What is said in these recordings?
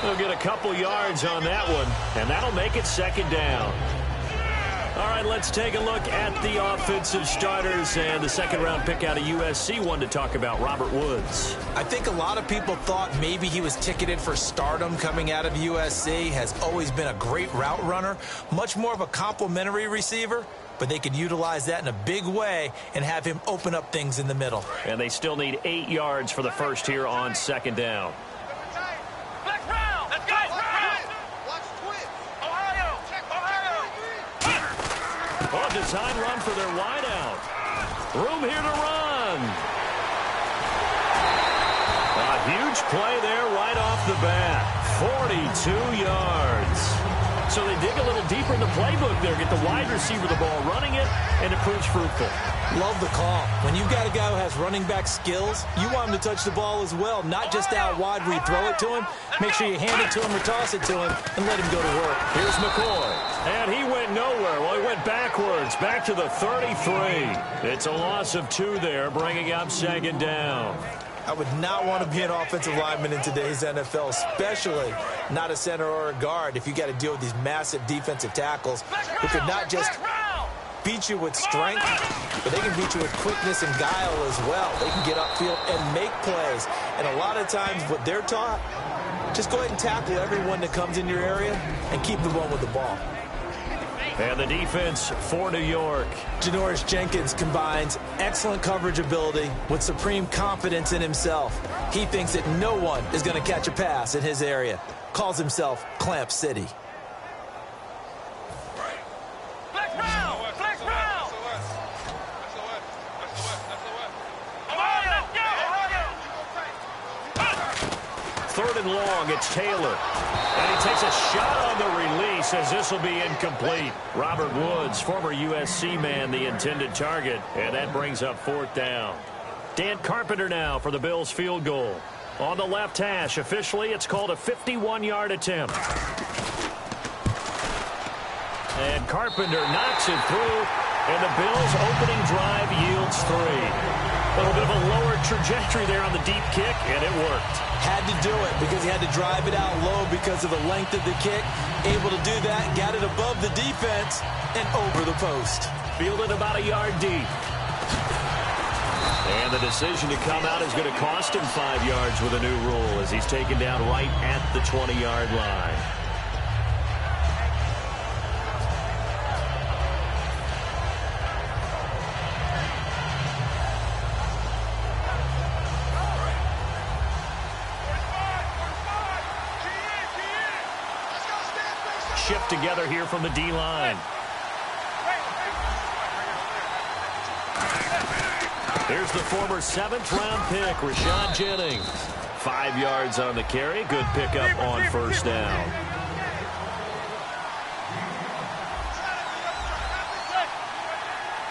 He'll get a couple yards on that one, and that'll make it second down. All right, let's take a look at the offensive starters and the second-round pick out of USC. One to talk about, Robert Woods. I think a lot of people thought maybe he was ticketed for stardom coming out of USC. Has always been a great route runner, much more of a complimentary receiver, but they could utilize that in a big way and have him open up things in the middle. And they still need 8 yards for the first here on second down. Design run for their wideout. Room here to run. A huge play there right off the bat. 42 yards. So they dig a little deeper in the playbook there. Get the wide receiver the ball, running it, and it proves fruitful. Love the call. When you've got a guy who has running back skills, you want him to touch the ball as well, not just out wide where you throw it to him. Make sure you hand it to him or toss it to him and let him go to work. Here's McCoy. And he went nowhere. Well, he went backwards, back to the 33. It's a loss of 2 there, bringing up second down. I would not want to be an offensive lineman in today's NFL, especially not a center or a guard, if you got to deal with these massive defensive tackles who could not just beat you with strength, but they can beat you with quickness and guile as well. They can get upfield and make plays. And a lot of times what they're taught, just go ahead and tackle everyone that comes in your area and keep the one with the ball. And the defense for New York. Janoris Jenkins combines excellent coverage ability with supreme confidence in himself. He thinks that no one is going to catch a pass in his area. Calls himself Clamp City. Third and long, it's Taylor. And he takes a shot on the release as this will be incomplete. Robert Woods, former USC man, the intended target. And that brings up fourth down. Dan Carpenter now for the Bills field goal. On the left hash, officially it's called a 51-yard attempt. And Carpenter knocks it through. And the Bills' opening drive yields 3. A little bit of a lower trajectory there on the deep kick, and it worked. Had to do it because he had to drive it out low because of the length of the kick. Able to do that, got it above the defense and over the post. Fielded about a yard deep. And the decision to come out is going to cost him 5 yards with a new rule as he's taken down right at the 20-yard line. Shift together here from the D-line. Here's the former 7th-round pick, Rashad Jennings. 5 yards on the carry. Good pickup on first down.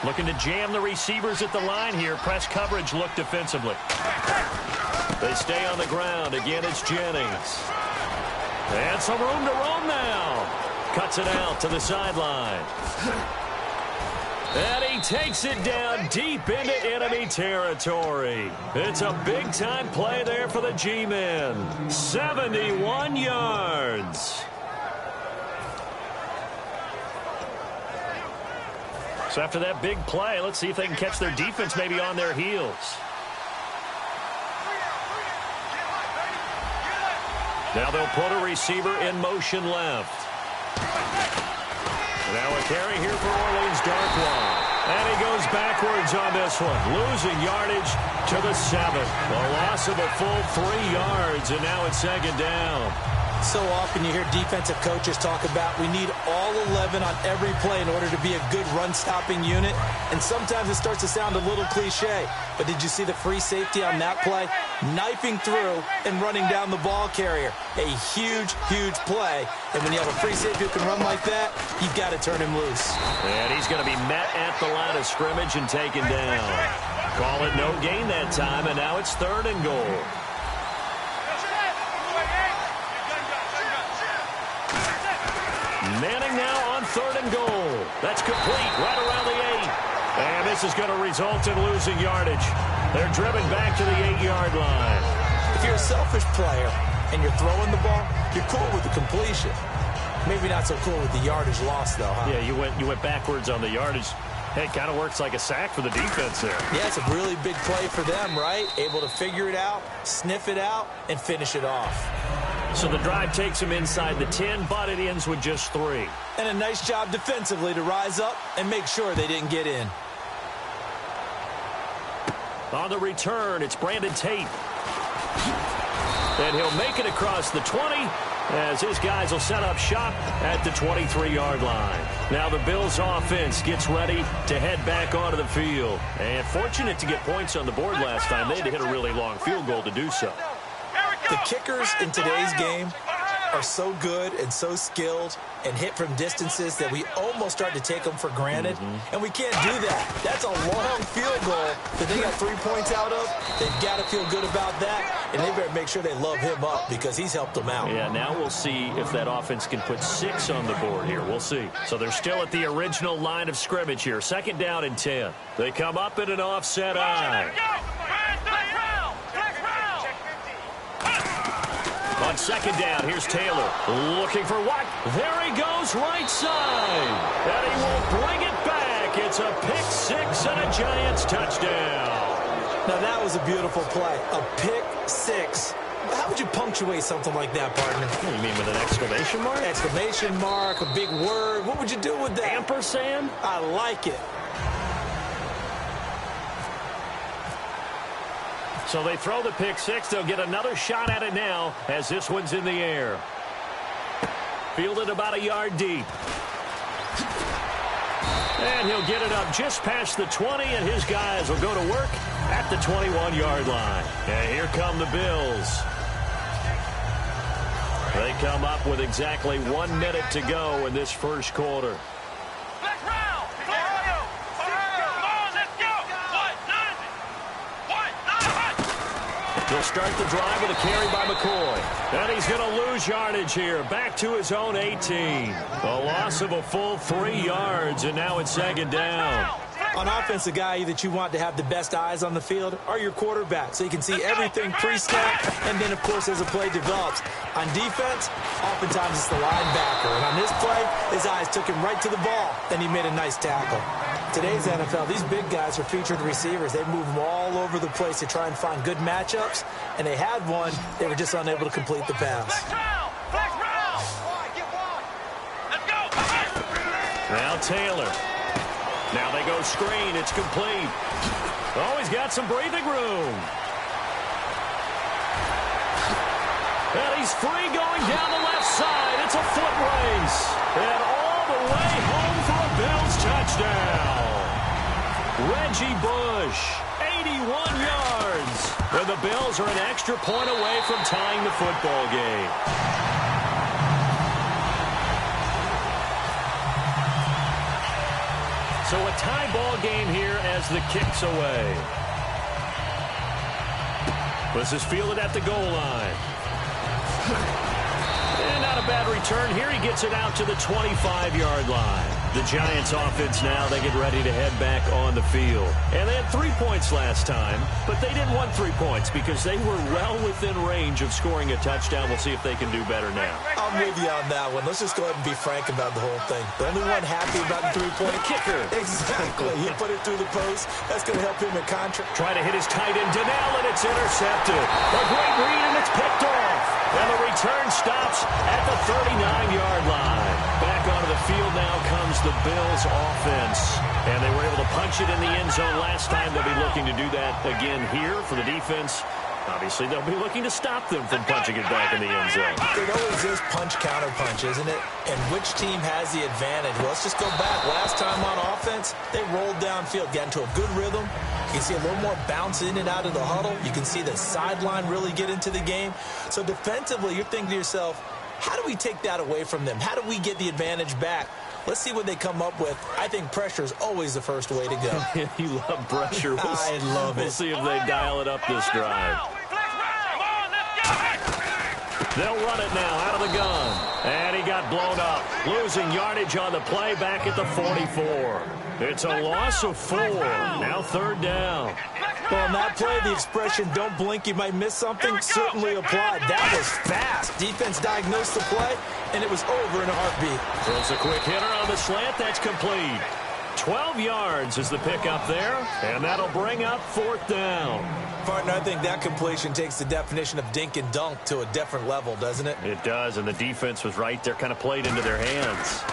Looking to jam the receivers at the line here. Press coverage look defensively. They stay on the ground. Again, it's Jennings. And some room to roam now. Cuts it out to the sideline. And he takes it down deep into enemy territory. It's a big-time play there for the G-men. 71 yards. So after that big play, let's see if they can catch their defense maybe on their heels. Now they'll put a receiver in motion left. Now a carry here for Orleans Darkwa. And he goes backwards on this one. Losing yardage to the 7. A loss of a full 3 yards, and now it's second down. So often you hear defensive coaches talk about we need all 11 on every play in order to be a good run-stopping unit. And sometimes it starts to sound a little cliche. But did you see the free safety on that play? Knifing through and running down the ball carrier. A huge, huge play. And when you have a free safety who can run like that, you've got to turn him loose. And he's going to be met at the line of scrimmage and taken down. Call it no gain that time, and now it's 3rd and goal. Manning now on 3rd and goal. That's complete right around the 8. And this is going to result in losing yardage. They're driven back to the 8-yard line. If you're a selfish player, and you're throwing the ball, you're cool with the completion. Maybe not so cool with the yardage loss, though, huh? Yeah, you went backwards on the yardage. Hey, it kind of works like a sack for the defense there. Yeah, it's a really big play for them, right? Able to figure it out, sniff it out, and finish it off. So the drive takes them inside the 10, but it ends with just 3. And a nice job defensively to rise up and make sure they didn't get in. On the return, it's Brandon Tate. And he'll make it across the 20 as his guys will set up shop at the 23-yard line. Now the Bills offense gets ready to head back onto the field. And fortunate to get points on the board last time. They had to hit a really long field goal to do so. The kickers in today's game are so good and so skilled and hit from distances that we almost start to take them for granted. And we can't do that. That's a long field goal that they got 3 points out of. They've got to feel good about that, and they better make sure they love him up because he's helped them out. Yeah, now we'll see if that offense can put 6 on the board here. We'll see. So they're still at the original line of scrimmage here. 2nd down and 10. They come up in an offset eye. On 2nd down, here's Taylor looking for what? There he goes, right side. And he will bring it back. It's a pick 6 and a Giants touchdown. Now, that was a beautiful play. A pick 6. How would you punctuate something like that, partner? What, you mean with an exclamation mark? Exclamation mark, a big word. What would you do with that? Ampersand? I like it. So they throw the pick 6. They'll get another shot at it now as this one's in the air. Fielded about a yard deep. And he'll get it up just past the 20, and his guys will go to work at the 21-yard line. And here come the Bills. They come up with exactly 1 minute to go in this first quarter. He'll start the drive with a carry by McCoy. And he's going to lose yardage here. Back to his own 18. A loss of a full 3 yards, and now it's 2nd down. On offense, the guy that you want to have the best eyes on the field are your quarterback, so you can see everything pre-snap, and then, of course, as the play develops. On defense, oftentimes it's the linebacker. And on this play, his eyes took him right to the ball, and he made a nice tackle. Today's NFL, these big guys are featured receivers. They move them all over the place to try and find good matchups, and they had one. They were just unable to complete the pass. Now Taylor. Now they go screen. It's complete. Oh, he's got some breathing room. And he's free going down the left side. It's a foot race. And all the way home for a Bills touchdown. Reggie Bush, 81 yards. And the Bills are an extra point away from tying the football game. So a tie ball game here as the kick's away. This is fielded at the goal line. And not a bad return here. He gets it out to the 25-yard line. The Giants offense now, they get ready to head back on the field. And they had 3 points last time, but they didn't want 3 points because they were well within range of scoring a touchdown. We'll see if they can do better now. I'm with you on that one. Let's just go ahead and be frank about the whole thing. The only one happy about the 3-point kicker. Exactly. He put it through the post. That's going to help him in contract. Try to hit his tight end, Donnell, and it's intercepted. A great read, and it's picked off. And the return stops at the 39-yard line. Back onto the field now comes the Bills offense. And they were able to punch it in the end zone last time. They'll be looking to do that again here for the defense. Obviously, they'll be looking to stop them from punching it back in the end zone. It always is punch-counter-punch, isn't it? And which team has the advantage? Well, let's just go back. Last time on offense, they rolled downfield, got into a good rhythm. You can see a little more bounce in and out of the huddle. You can see the sideline really get into the game. So defensively, you're thinking to yourself, how do we take that away from them? How do we get the advantage back? Let's see what they come up with. I think pressure is always the first way to go. You love pressure. I love it. We'll see if they dial it up this drive. They'll run it now out of the gun. And he got blown up. Losing yardage on the play back at the 44. It's a loss of 4. Now 3rd down. Well, on that play, the expression, don't blink, you might miss something, certainly applied. That was fast. Defense diagnosed the play, and it was over in a heartbeat. Throws a quick hitter on the slant. That's complete. 12 yards is the pickup there, and that'll bring up 4th down. Partner, I think that completion takes the definition of dink and dunk to a different level, doesn't it? It does, and the defense was right there, kind of played into their hands.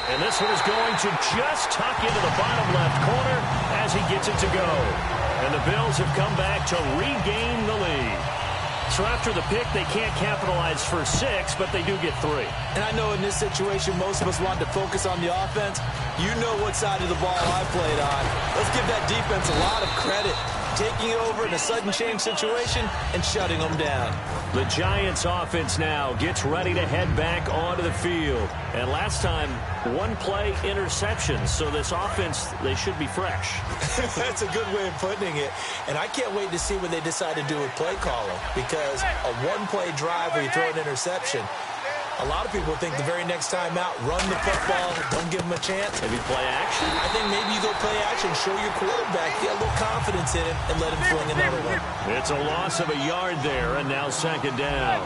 And this one is going to just tuck into the bottom left corner as he gets it to go. And the Bills have come back to regain the lead. So after the pick, they can't capitalize for 6, but they do get 3. And I know in this situation, most of us want to focus on the offense. You know what side of the ball I played on. Let's give that defense a lot of credit. Taking it over in a sudden change situation and shutting them down. The Giants offense now gets ready to head back onto the field. And last time, 1-play interceptions. So this offense, they should be fresh. That's a good way of putting it. And I can't wait to see what they decide to do with play calling. Because a 1-play drive where you throw an interception, a lot of people think the very next time out, run the football, don't give them a chance. Maybe play action? I think maybe you go play action, show your quarterback, get a little confidence in him, and let him fling another one. It's a loss of a yard there, and now 2nd down.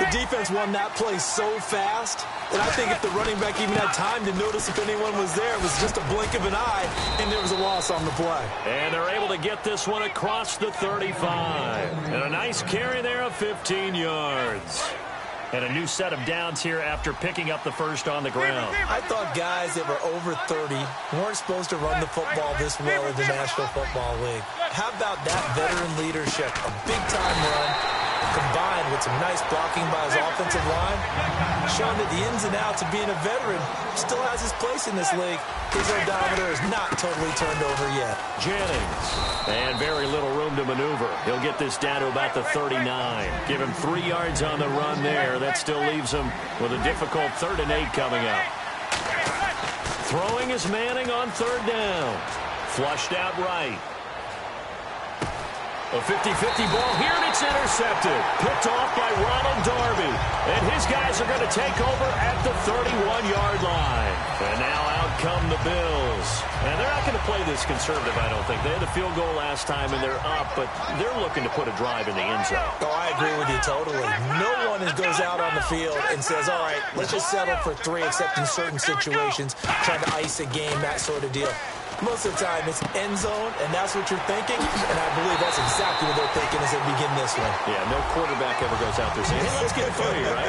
The defense won that play so fast, and I think if the running back even had time to notice if anyone was there, it was just a blink of an eye, and there was a loss on the play. And they're able to get this one across the 35. And a nice carry there of 15 yards. And a new set of downs here after picking up the first on the ground. I thought guys that were over 30 weren't supposed to run the football this well in the National Football League. How about that veteran leadership? A big-time run combined with some nice blocking by his offensive line, showing that the ins and outs of being a veteran still has his place in this league. His odometer is not totally turned over yet. Jennings, and very little room to maneuver. He'll get this down to about the 39. Give him 3 yards on the run there. That still leaves him with a difficult 3rd and 8 coming up. Throwing is Manning on 3rd down. Flushed out right. A 50-50 ball here, and it's intercepted. Picked off by Ronald Darby. And his guys are going to take over at the 31-yard line. And now out come the Bills. And they're not going to play this conservative, I don't think. They had the field goal last time, and they're up, but they're looking to put a drive in the end zone. Oh, I agree with you totally. No one goes out on the field and says, all right, let's just settle for 3, except in certain situations, trying to ice a game, that sort of deal. Most of the time, it's end zone, and that's what you're thinking, and I believe that's exactly what they're thinking as they begin this one. Yeah, no quarterback ever goes out there saying, hey, let's get 3, right?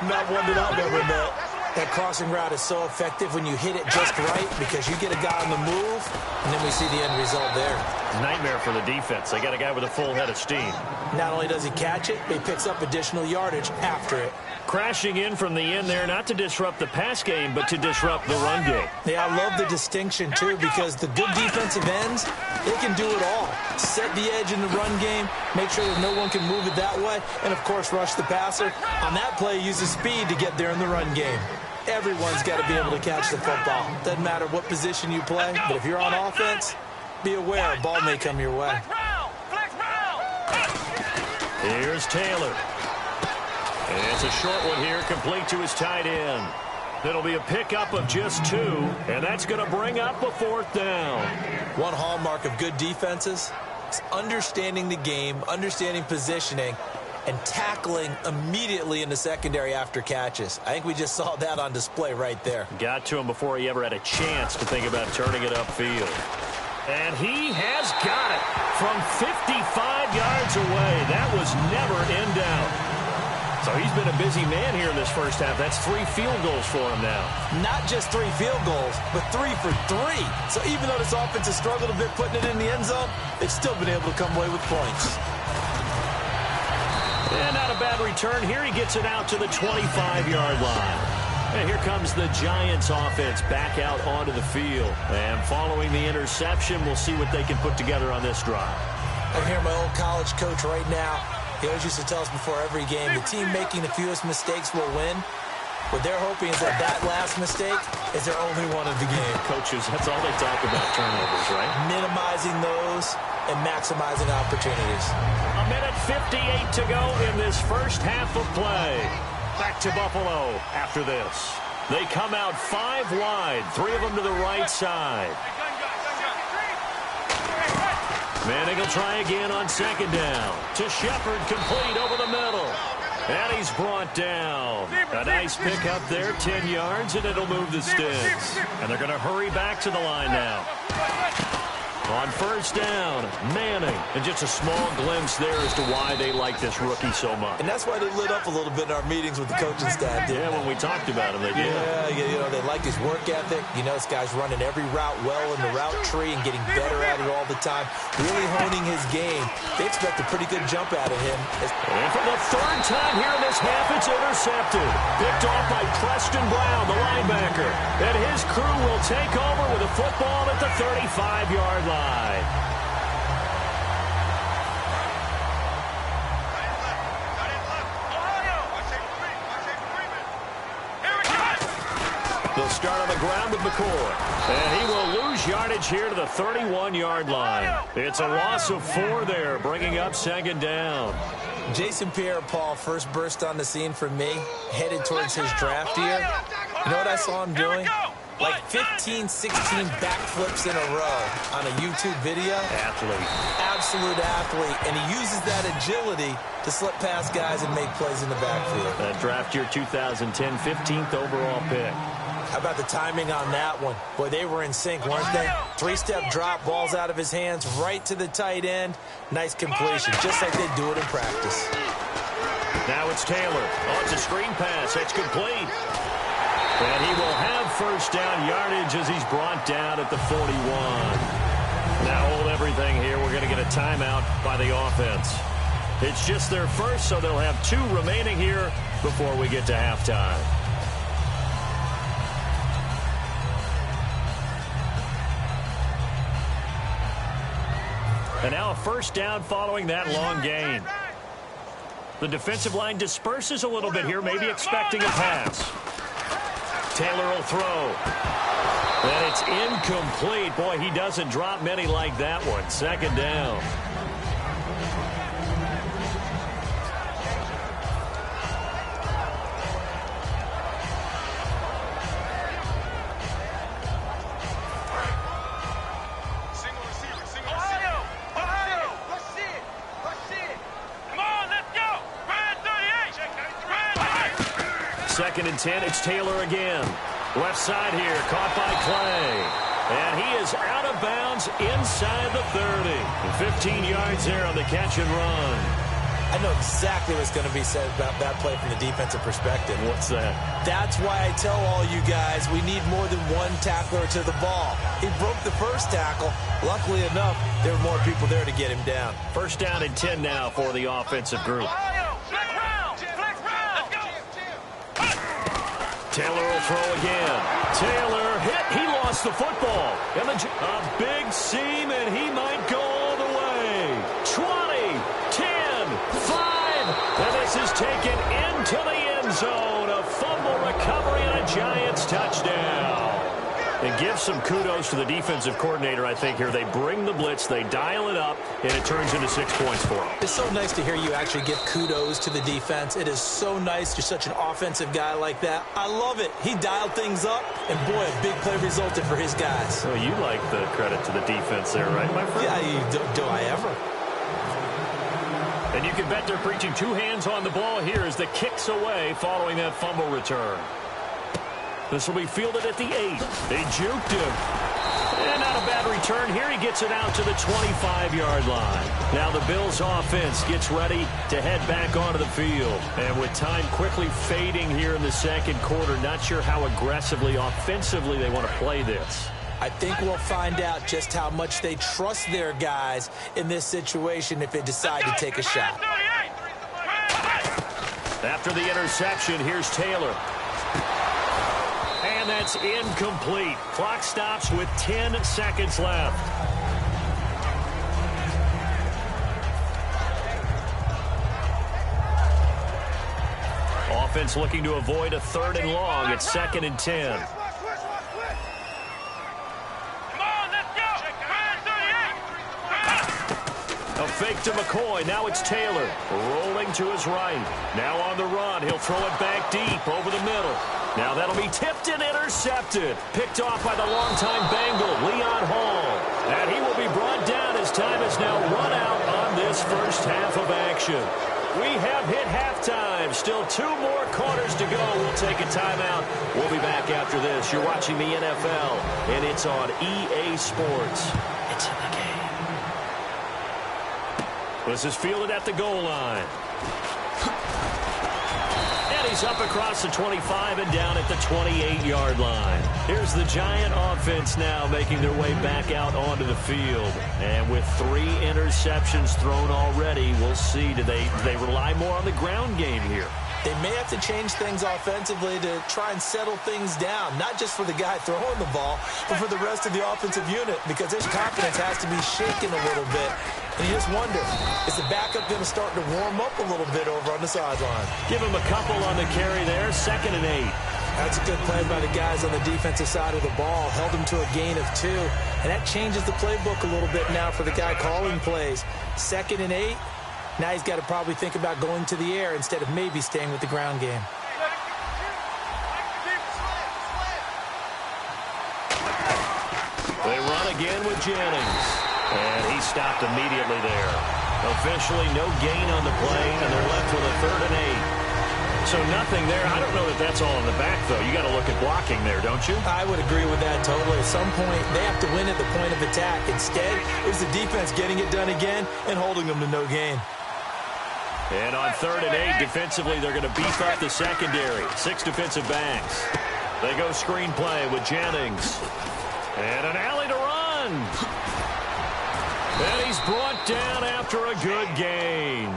Not one that I've ever met. That crossing route is so effective when you hit it just right because you get a guy on the move, and then we see the end result there. Nightmare for the defense. They got a guy with a full head of steam. Not only does he catch it, but he picks up additional yardage after it. Crashing in from the end there, not to disrupt the pass game, but to disrupt the run game. Yeah, I love the distinction, too, because the good defensive ends, they can do it all. Set the edge in the run game, make sure that no one can move it that way, and, of course, rush the passer. On that play, use the speed to get there in the run game. Everyone's got to be able to catch the football. Doesn't matter what position you play, but if you're on offense, be aware a ball may come your way. Here's Taylor. And it's a short one here, complete to his tight end. It'll be a pickup of just 2, and that's going to bring up a 4th down. One hallmark of good defenses is understanding the game, understanding positioning, and tackling immediately in the secondary after catches. I think we just saw that on display right there. Got to him before he ever had a chance to think about turning it upfield. And he has got it from 55 yards away. That was never in doubt. So he's been a busy man here in this first half. That's 3 field goals for him now. Not just 3 field goals, but 3 for 3. So even though this offense has struggled a bit putting it in the end zone, they've still been able to come away with points. And not a bad return. Here he gets it out to the 25-yard line. And here comes the Giants offense back out onto the field. And following the interception, we'll see what they can put together on this drive. I hear my old college coach right now. He always used to tell us before every game, the team making the fewest mistakes will win. What they're hoping is that that last mistake is their only one of the game. Coaches, that's all they talk about, turnovers, right? Minimizing those and maximizing opportunities. A minute 58 to go in this first half of play. Back to Buffalo after this. They come out 5 wide, 3 of them to the right side. Manning will try again on second down. To Shepard, complete over the middle. And he's brought down. A nice pickup there, 10 yards, and it'll move the sticks. And they're going to hurry back to the line now. On first down, Manning. And just a small glimpse there as to why they like this rookie so much. And that's why they lit up a little bit in our meetings with the coaching staff. Yeah, when we talked about him, they did. Yeah, they like his work ethic. This guy's running every route well in the route tree and getting better at it all the time. Really honing his game. They expect a pretty good jump out of him. And for the third time here in this half, it's intercepted. Picked off by Preston Brown, the linebacker. And his crew will take over with a football at the 35-yard line. They'll start on the ground with McCoy. And he will lose yardage here to the 31-yard line. It's a loss of 4 there, bringing up second down. Jason Pierre-Paul first burst on the scene for me, headed towards his draft year. You know what I saw him doing? Like 15, 16 backflips in a row on a YouTube video. Athlete. Absolute athlete. And he uses that agility to slip past guys and make plays in the backfield. That draft year 2010, 15th overall pick. How about the timing on that one? Boy, they were in sync, weren't they? 3-step drop, balls out of his hands, right to the tight end. Nice completion, just like they do it in practice. Now it's Taylor. Oh, it's a screen pass. It's complete. And he will have first down yardage as he's brought down at the 41. Now hold everything here. We're going to get a timeout by the offense. It's just their first, so they'll have 2 remaining here before we get to halftime. And now a first down following that long gain. The defensive line disperses a little bit here, maybe expecting a pass. Taylor will throw. And it's incomplete. Boy, he doesn't drop many like that one. Second down. Second and 10, it's Taylor again. Left side here, caught by Clay. And he is out of bounds inside the 30. 15 yards there on the catch and run. I know exactly what's going to be said about that play from the defensive perspective. What's that? That's why I tell all you guys we need more than one tackler to the ball. He broke the first tackle. Luckily enough, there were more people there to get him down. First down and 10 now for the offensive group. Taylor will throw again. Taylor hit. He lost the football. And a big seam, and he might go all the way. 20, 10, 5. And this is taken into the end zone. A fumble recovery and a Giants touchdown. And give some kudos to the defensive coordinator, I think, here. They bring the blitz, they dial it up, and it turns into 6 points for them. It's so nice to hear you actually give kudos to the defense. It is so nice. You're such an offensive guy like that. I love it. He dialed things up, and boy, a big play resulted for his guys. So you like the credit to the defense there, right, my friend? Yeah, do I ever? And you can bet they're preaching 2 hands on the ball here as the kick's away following that fumble return. This will be fielded at the 8. They juked him. And not a bad return here. He gets it out to the 25-yard line. Now the Bills offense gets ready to head back onto the field. And with time quickly fading here in the second quarter, not sure how aggressively, offensively they want to play this. I think we'll find out just how much they trust their guys in this situation if they decide to take a shot. After the interception, here's Taylor. And that's incomplete. Clock stops with 10 seconds left. Offense looking to avoid a 3rd and long. It's 2nd and 10. A fake to McCoy. Now it's Taylor. Rolling to his right. Now on the run. He'll throw it back deep over the middle. Now that'll be tipped and intercepted. Picked off by the longtime Bengal, Leon Hall. And he will be brought down as as time has now run out on this first half of action. We have hit halftime. Still 2 more quarters to go. We'll take a timeout. We'll be back after this. You're watching the NFL, and it's on EA Sports. It's in the game. This is fielded at the goal line. And he's up across the 25 and down at the 28-yard line. Here's the Giant offense now making their way back out onto the field. And with 3 interceptions thrown already, we'll see. Do they rely more on the ground game here? They may have to change things offensively to try and settle things down, not just for the guy throwing the ball, but for the rest of the offensive unit, because his confidence has to be shaken a little bit. And you just wonder, is the backup going to start to warm up a little bit over on the sideline? Give him a couple on the carry there, 2nd and 8. That's a good play by the guys on the defensive side of the ball. Held him to a gain of 2. And that changes the playbook a little bit now for the guy calling plays. 2nd and 8. Now he's got to probably think about going to the air instead of maybe staying with the ground game. They run again with Jennings. And he stopped immediately there. Officially no gain on the play, and they're left with a 3rd and 8. So nothing there. I don't know that that's all in the back, though. You got to look at blocking there, don't you? I would agree with that totally. At some point, they have to win at the point of attack. Instead, it was the defense getting it done again and holding them to no gain. And on 3rd and 8, defensively, they're going to beef up the secondary. 6 defensive backs. They go screen play with Jennings. And an alley to run. And he's brought down after a good gain.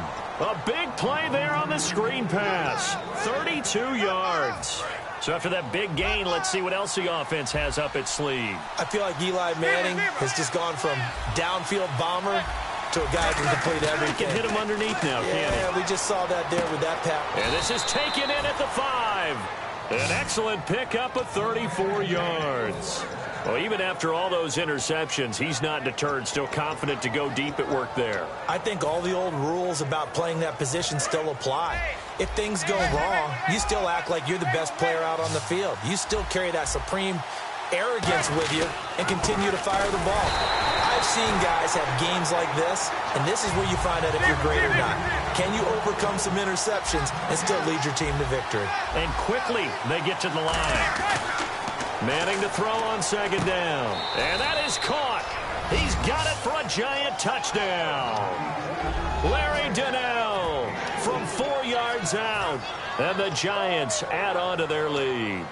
A big play there on the screen pass. 32 yards. So after that big gain, let's see what else the offense has up its sleeve. I feel like Eli Manning has just gone from downfield bomber to a guy who can complete everything. He can hit him underneath now, can't he? Yeah, we just saw that there with that pass. And this is taken in at the 5. An excellent pickup of 34 yards. Well, even after all those interceptions, he's not deterred, still confident to go deep at work there. I think all the old rules about playing that position still apply. If things go wrong, you still act like you're the best player out on the field. You still carry that supreme arrogance with you and continue to fire the ball. I've seen guys have games like this, and this is where you find out if you're great or not. Can you overcome some interceptions and still lead your team to victory? And quickly, they get to the line. Manning to throw on 2nd down. And that is caught. He's got it for a Giant touchdown. Larry Donnell from 4 yards out. And the Giants add on to their lead.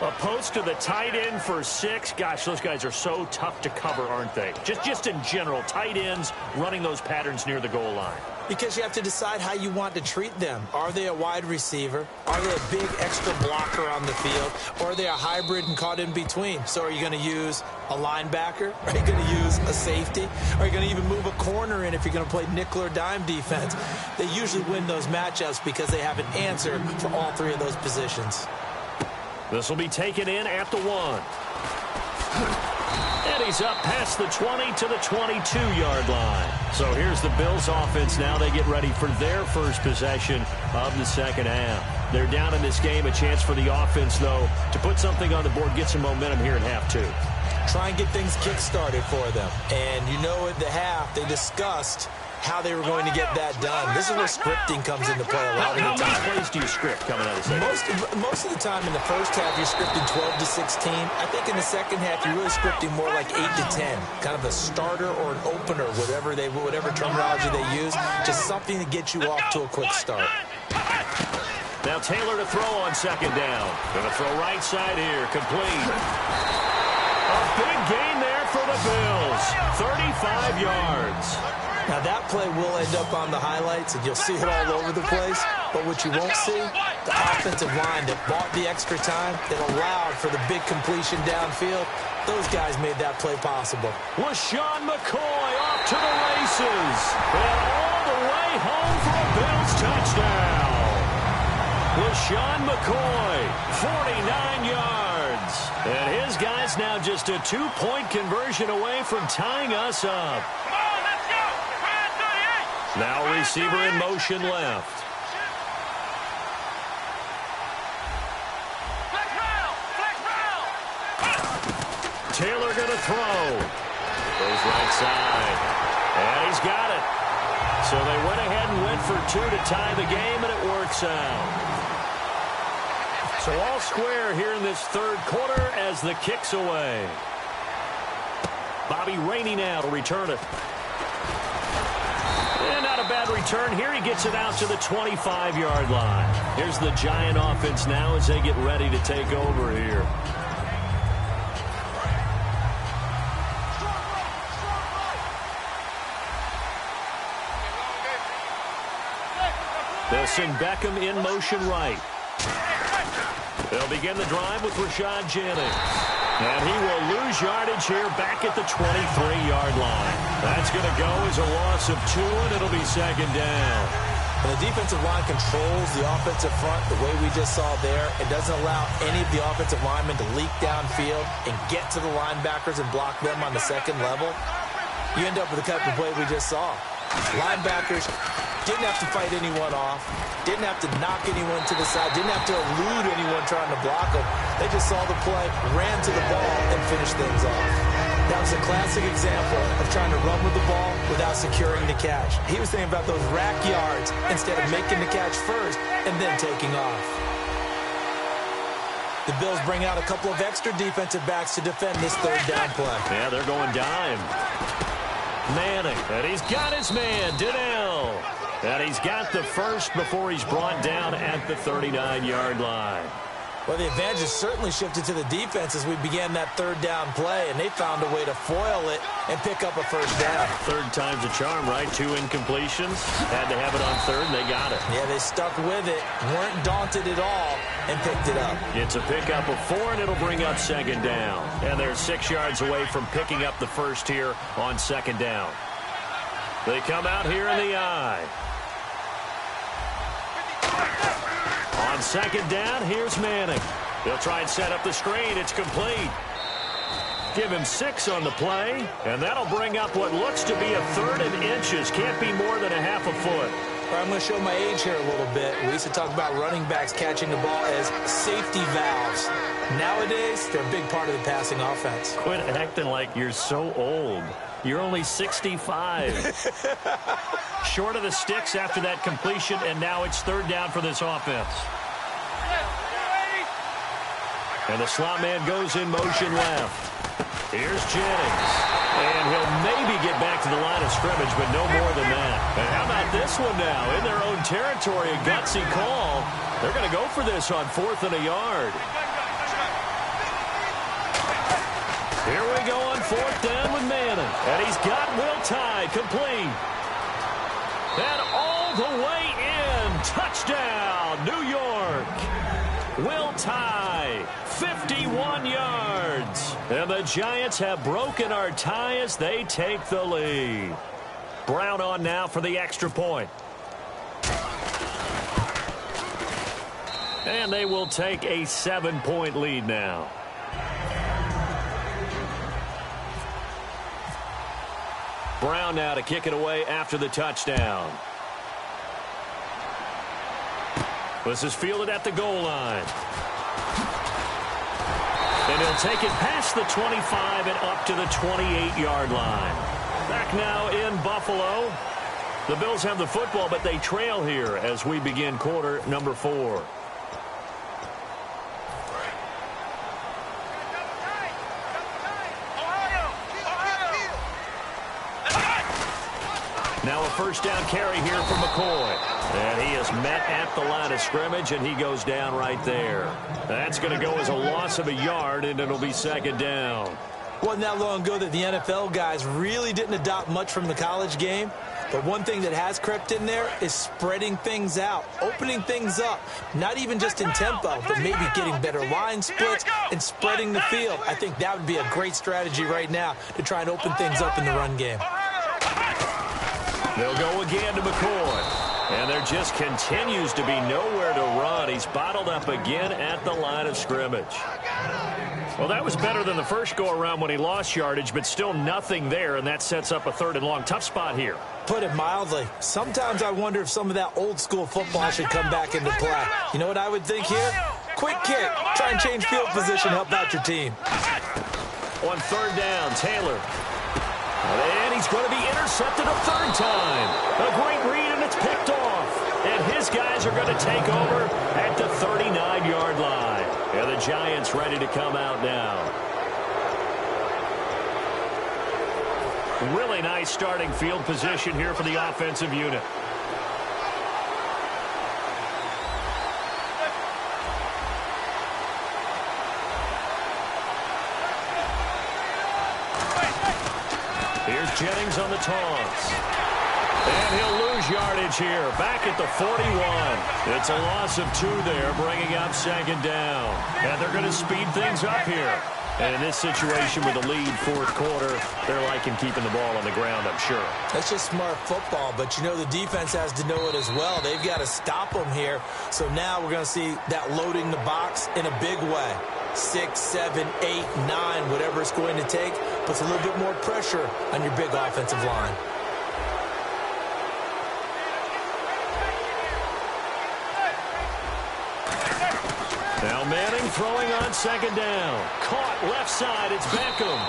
A post to the tight end for 6. Gosh, those guys are so tough to cover, aren't they? Just in general, tight ends running those patterns near the goal line. Because you have to decide how you want to treat them. Are they a wide receiver? Are they a big extra blocker on the field? Or are they a hybrid and caught in between? So are you going to use a linebacker? Are you going to use a safety? Are you going to even move a corner in if you're going to play nickel or dime defense? They usually win those matchups because they have an answer for all 3 of those positions. This will be taken in at the 1. And he's up past the 20 to the 22-yard line. So here's the Bills offense now. They get ready for their first possession of the second half. They're down in this game. A chance for the offense, though, to put something on the board, get some momentum here in half 2. Try and get things kick-started for them. And you know at the half, they discussed how they were going to get that done. This is where scripting comes into play a lot of the time. How many plays do you script coming out of the second? Most of the time in the first half, you're scripting 12 to 16. I think in the second half, you're really scripting more like 8 to 10. Kind of a starter or an opener, whatever terminology they use. Just something to get you off to a quick start. Now Taylor to throw on 2nd down. Going to throw right side here. Complete. A big gain there for the Bills. 35 yards. Now, that play will end up on the highlights, and you'll see it all over the place. But what you won't see, the offensive line that bought the extra time, that allowed for the big completion downfield, those guys made that play possible. LaShawn McCoy off to the races. And all the way home for a Bills touchdown. LaShawn McCoy, 49 yards. And his guys now just a 2-point conversion away from tying us up. Now receiver in motion left. Taylor going to throw. Goes right side. And he's got it. So they went ahead and went for two to tie the game, and it works out. So all square here in this third quarter as the kick's away. Bobby Rainey now to return it. And not a bad return here. He gets it out to the 25-yard line. Here's the Giant offense now as they get ready to take over here. They'll send Beckham in motion right. They'll begin the drive with Rashad Jennings. And he will lose yardage here back at the 23-yard line. That's going to go as a loss of 2, and it'll be second down. When the defensive line controls the offensive front the way we just saw there, it doesn't allow any of the offensive linemen to leak downfield and get to the linebackers and block them on the second level. You end up with the type of play we just saw. Linebackers didn't have to fight anyone off, didn't have to knock anyone to the side, didn't have to elude anyone trying to block them. They just saw the play, ran to the ball, and finished things off. That was a classic example of trying to run with the ball without securing the catch. He was thinking about those rack yards instead of making the catch first and then taking off. The Bills bring out a couple of extra defensive backs to defend this third down play. Yeah, they're going dime. Manning, and he's got his man, Donnell. And he's got the first before he's brought down at the 39-yard line. Well, the advantage has certainly shifted to the defense as we began that third down play, and they found a way to foil it and pick up a first down. Third time's a charm, right? 2 incompletions. Had to have it on third, and they got it. Yeah, they stuck with it, weren't daunted at all, and picked it up. It's a pickup of 4, and it'll bring up second down. And they're 6 yards away from picking up the first here on second down. They come out here in the eye. On second down, here's Manning. They'll try and set up the screen. It's complete. Give him 6 on the play, and that'll bring up what looks to be a 3rd and inches. Can't be more than a half a foot. All right, I'm going to show my age here a little bit. We used to talk about running backs catching the ball as safety valves. Nowadays, they're a big part of the passing offense. Quit acting like you're so old. You're only 65. Short of the sticks after that completion, and now it's third down for this offense. And the slot man goes in motion left. Here's Jennings. And he'll maybe get back to the line of scrimmage, but no more than that. And how about this one now? In their own territory, a gutsy call. They're going to go for this on 4th and a yard. Here we go on 4th down with Manning. And he's got Will Tye complete. And all the way in. Touchdown, New York. Will Tye, 51 yards. And the Giants have broken our tie as they take the lead. Brown on now for the extra point. And they will take a 7-point lead now. Brown now to kick it away after the touchdown. This is fielded at the goal line. And he'll take it past the 25 and up to the 28-yard line. Back now in Buffalo. The Bills have the football, but they trail here as we begin quarter number 4. Now a first down carry here from McCoy. And he is met at the line of scrimmage, and he goes down right there. That's going to go as a loss of a yard, and it'll be second down. Wasn't that long ago that the NFL guys really didn't adopt much from the college game. But one thing that has crept in there is spreading things out, opening things up, not even just in tempo, but maybe getting better line splits and spreading the field. I think that would be a great strategy right now to try and open things up in the run game. They'll go again to McCoy. And there just continues to be nowhere to run. He's bottled up again at the line of scrimmage. Well, that was better than the first go-around when he lost yardage, but still nothing there, and that sets up a 3rd and long. Tough spot here. Put it mildly. Sometimes I wonder if some of that old-school football should come back into play. You know what I would think here? Quick kick. Try and change field position, help out your team. On 3rd down, Taylor. And he's going to be intercepted a third time. A great read, and it's picked off. And his guys are going to take over at the 39-yard line. And the Giants ready to come out now. Really nice starting field position here for the offensive unit. Here's Jennings on the toss. And he'll lose yardage here. Back at the 41. It's a loss of 2 there, bringing up second down. And they're going to speed things up here. And in this situation with the lead fourth quarter, they're liking keeping the ball on the ground, I'm sure. That's just smart football, but you know the defense has to know it as well. They've got to stop them here. So now we're going to see that loading the box in a big way. 6, 7, 8, 9, whatever it's going to take, puts a little bit more pressure on your big offensive line. Now Manning throwing on second down. Caught left side. It's Beckham.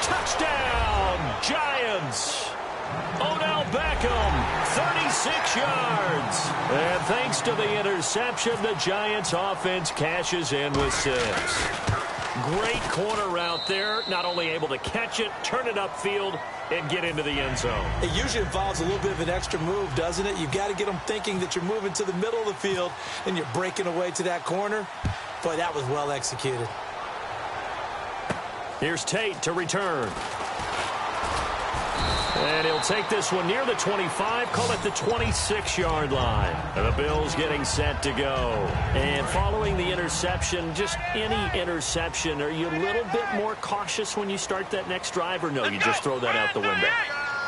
Touchdown, Giants. Odell Beckham, 36 yards. And thanks to the interception, the Giants offense cashes in with 6. Great corner route there. Not only able to catch it, turn it upfield, and get into the end zone. It usually involves a little bit of an extra move, doesn't it? You've got to get them thinking that you're moving to the middle of the field and you're breaking away to that corner. Boy, that was well executed. Here's Tate to return. And he'll take this one near the 25, call it the 26-yard line. And the Bills getting set to go. And following the interception, just any interception, are you a little bit more cautious when you start that next drive, or no, you just throw that out the window?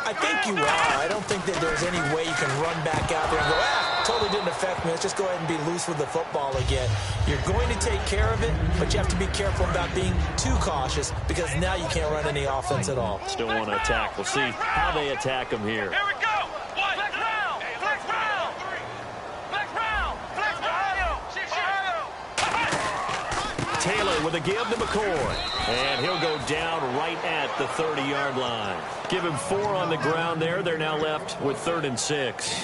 I think you are. I don't think that there's any way you can run back out there and go, totally didn't affect me. Let's just go ahead and be loose with the football again. You're going to take care of it, but you have to be careful about being too cautious because now you can't run any offense at all. Still want to attack. We'll see how they attack them here. Here we go. Flex round. Flex round. Flex round. Flex round. Taylor with a give to McCoy. And he'll go down right at the 30-yard line. Give him 4 on the ground there. They're now left with 3rd and 6.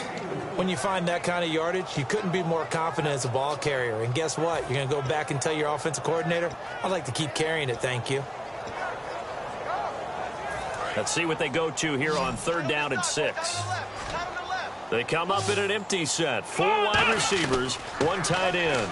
When you find that kind of yardage, you couldn't be more confident as a ball carrier. And guess what? You're going to go back and tell your offensive coordinator, I'd like to keep carrying it, thank you. Let's see what they go to here on 3rd down and 6. They come up in an empty set. 4 wide receivers, 1 tight end.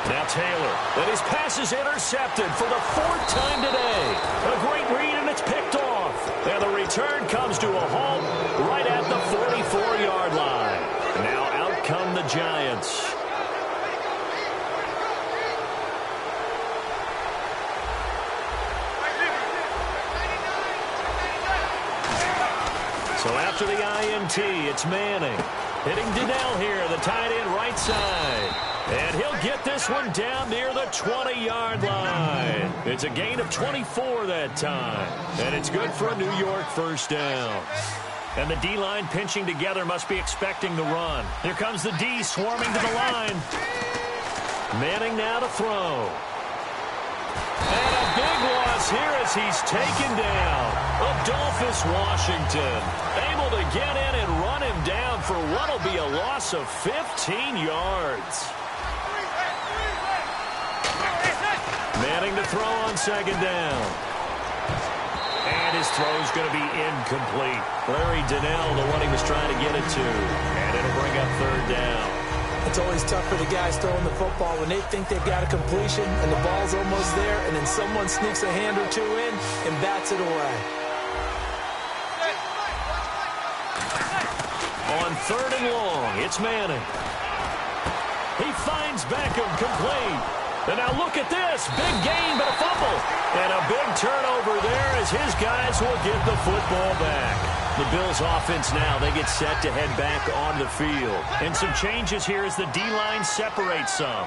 Now Taylor, and his pass is intercepted for the 4th time today. A great read, and it's picked off. And the return comes to a halt right at the 44-yard line. Now out come the Giants. So after the INT, it's Manning. Hitting Donnell here, the tight end right side. And he'll get this one down near the 20-yard line. It's a gain of 24 that time. And it's good for a New York first down. And the D-line pinching together must be expecting the run. Here comes the D swarming to the line. Manning now to throw. And a big loss here as he's taken down. Adolphus Washington able to get in and run him down for what will be a loss of 15 yards. Manning to throw on second down. And his throw's going to be incomplete. Larry Donnell, the one he was trying to get it to. And it'll bring up 3rd down. It's always tough for the guys throwing the football when they think they've got a completion and the ball's almost there, and then someone sneaks a hand or 2 in and bats it away. On 3rd and long, it's Manning. He finds Beckham complete. And now look at this. Big gain, but a fumble. And a big turnover there as his guys will get the football back. The Bills offense now, they get set to head back on the field. And some changes here as the D-line separates some.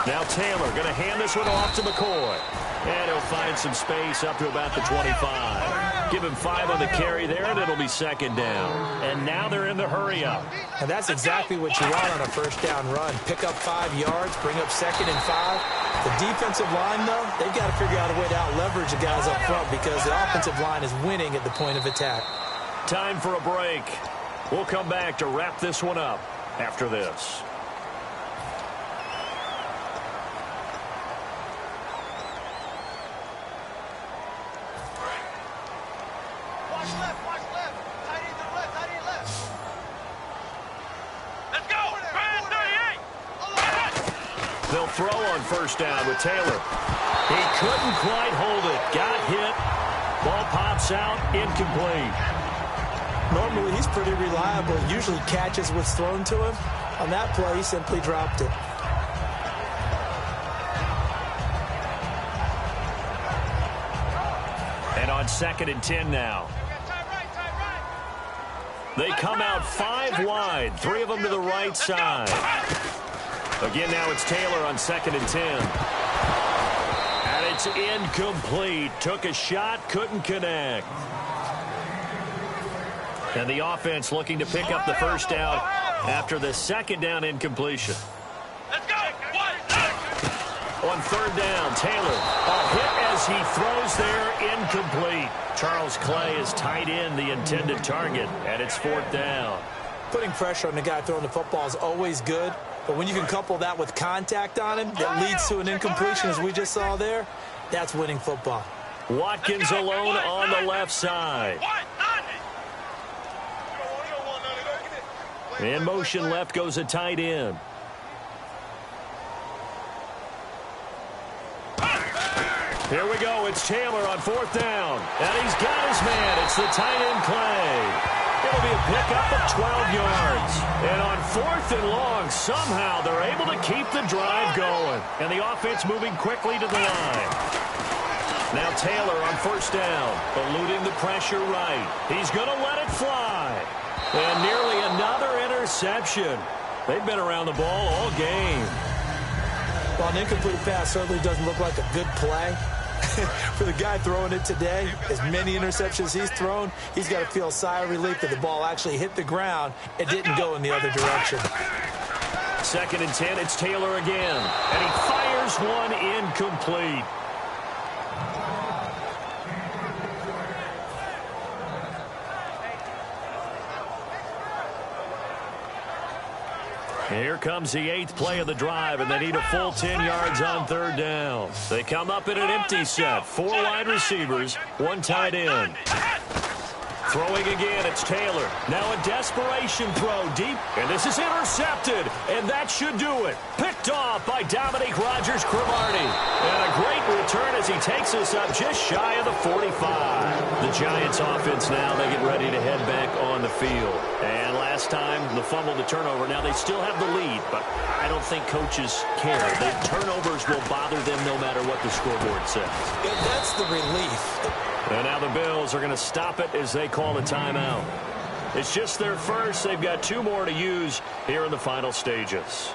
Now Taylor going to hand this one off to McCoy. And he'll find some space up to about the 25. Give him 5 on the carry there, and it'll be second down. And now they're in the hurry-up. And that's exactly what you want on a first down run. Pick up 5 yards, bring up 2nd and 5. The defensive line, though, they've got to figure out a way to out-leverage the guys up front because the offensive line is winning at the point of attack. Time for a break. We'll come back to wrap this one up after this. They'll throw on first down with Taylor. He couldn't quite hold it. Got hit. Ball pops out. Incomplete. Normally, he's pretty reliable. Usually catches what's thrown to him. On that play, he simply dropped it. And on 2nd and 10 now. They come out 5 wide. 3 of them to the right side. Again, now it's Taylor on 2nd and 10. And it's incomplete. Took a shot, couldn't connect. And the offense looking to pick up the first down after the 2nd down incompletion. Let's go. On 3rd down, Taylor. A hit as he throws there, incomplete. Charles Clay is tight in the intended target, and it's 4th down. Putting pressure on the guy throwing the football is always good, but when you can couple that with contact on him that leads to an incompletion, as we just saw there, that's winning football. Watkins alone on the left side. In motion left goes a tight end. Here we go. It's Taylor on 4th down. And he's got his man. It's the tight end Clay. It'll be a pickup of 12 yards. And on 4th and long, somehow they're able to keep the drive going. And the offense moving quickly to the line. Now Taylor on 1st down, eluding the pressure right. He's going to let it fly. And nearly another interception. They've been around the ball all game. Well, an incomplete pass certainly doesn't look like a good play. For the guy throwing it today, as many interceptions he's thrown, he's got to feel a sigh of relief that the ball actually hit the ground and didn't go in the other direction. 2nd and 10, it's Taylor again. And he fires one incomplete. Here comes the 8th play of the drive, and they need a full 10 yards on 3rd down. They come up in an empty set. 4 wide receivers, 1 tight end. Throwing again, it's Taylor. Now a desperation throw deep, and this is intercepted, and that should do it. Picked off by Dominique Rodgers-Cromartie. And a great return as he takes us up just shy of the 45. The Giants offense now, they get ready to head back on the field. And last time, the fumble, the turnover. Now they still have the lead, but I don't think coaches care. The turnovers will bother them no matter what the scoreboard says. And that's the relief. And now the Bills are going to stop it as they call a timeout. It's just their first. They've got 2 more to use here in the final stages.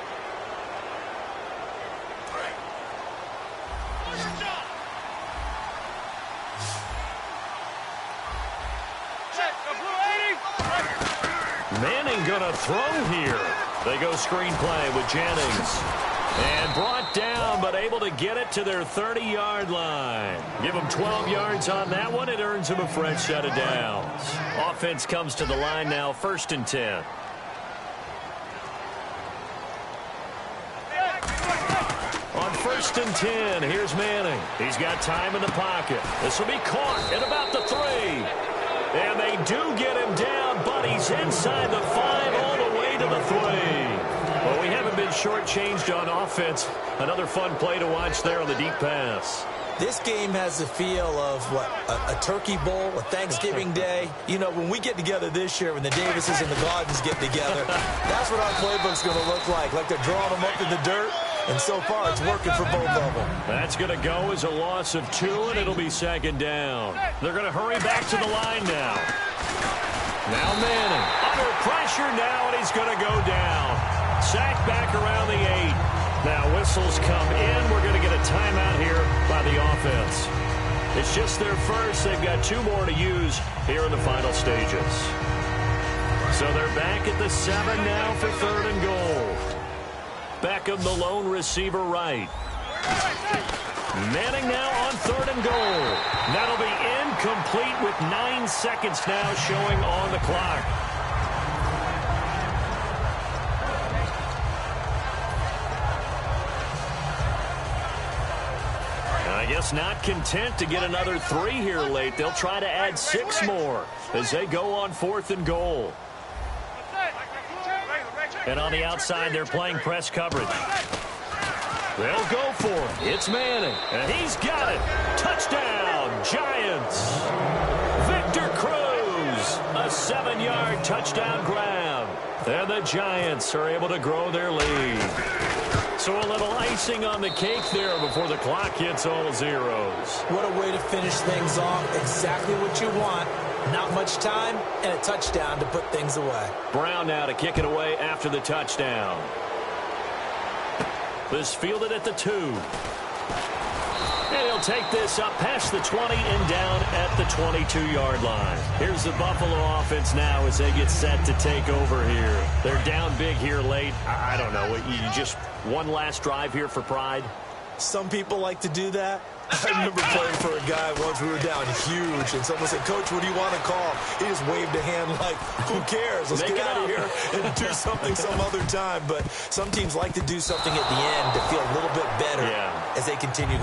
Manning going to throw here. They go screenplay with Jennings. And brought down, but able to get it to their 30-yard line. Give them 12 yards on that one. It earns them a fresh set of downs. Offense comes to the line now, 1st and 10. On 1st and 10, here's Manning. He's got time in the pocket. This will be caught at about the 3. And they do get him down, but he's inside the 5 all the way to the 3. Well, we haven't been shortchanged on offense. Another fun play to watch there on the deep pass. This game has the feel of, what, a turkey bowl, a Thanksgiving day. You know, when we get together this year, when the Davises and the Gardens get together, that's what our playbook's going to look like they're drawing them up in the dirt. And so far, it's working for both of them. That's going to go as a loss of 2, and it'll be 2nd down. They're going to hurry back to the line now. Now Manning under pressure now, and he's going to go down. Sacked back around the 8. Now whistles come in. We're going to get a timeout here by the offense. It's just their first. They've got 2 more to use here in the final stages. So they're back at the 7 now for 3rd and goal. Beckham, the lone receiver, right. Manning now on 3rd and goal. That'll be incomplete with 9 seconds now showing on the clock. I guess not content to get another 3 here late. They'll try to add 6 more as they go on 4th and goal. And on the outside, they're playing press coverage. They'll go for it. It's Manning, and he's got it. Touchdown, Giants. Victor Cruz, a 7-yard touchdown grab. And the Giants are able to grow their lead. So a little icing on the cake there before the clock hits all zeros. What a way to finish things off. Exactly what you want. Not much time and a touchdown to put things away. Brown now to kick it away after the touchdown. This fielded at the 2. And he'll take this up past the 20 and down at the 22-yard line. Here's the Buffalo offense now as they get set to take over here. They're down big here late. I don't know. You just one last drive here for pride? Some people like to do that. I remember playing for a guy once. We were down huge, and someone said, "Coach, what do you want to call?" He just waved a hand like, "Who cares? Let's get out of here and do something some other time." But some teams like to do something at the end to feel a little bit better as they continue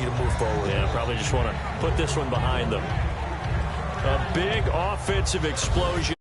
to move forward. Yeah, probably just want to put this one behind them. A big offensive explosion.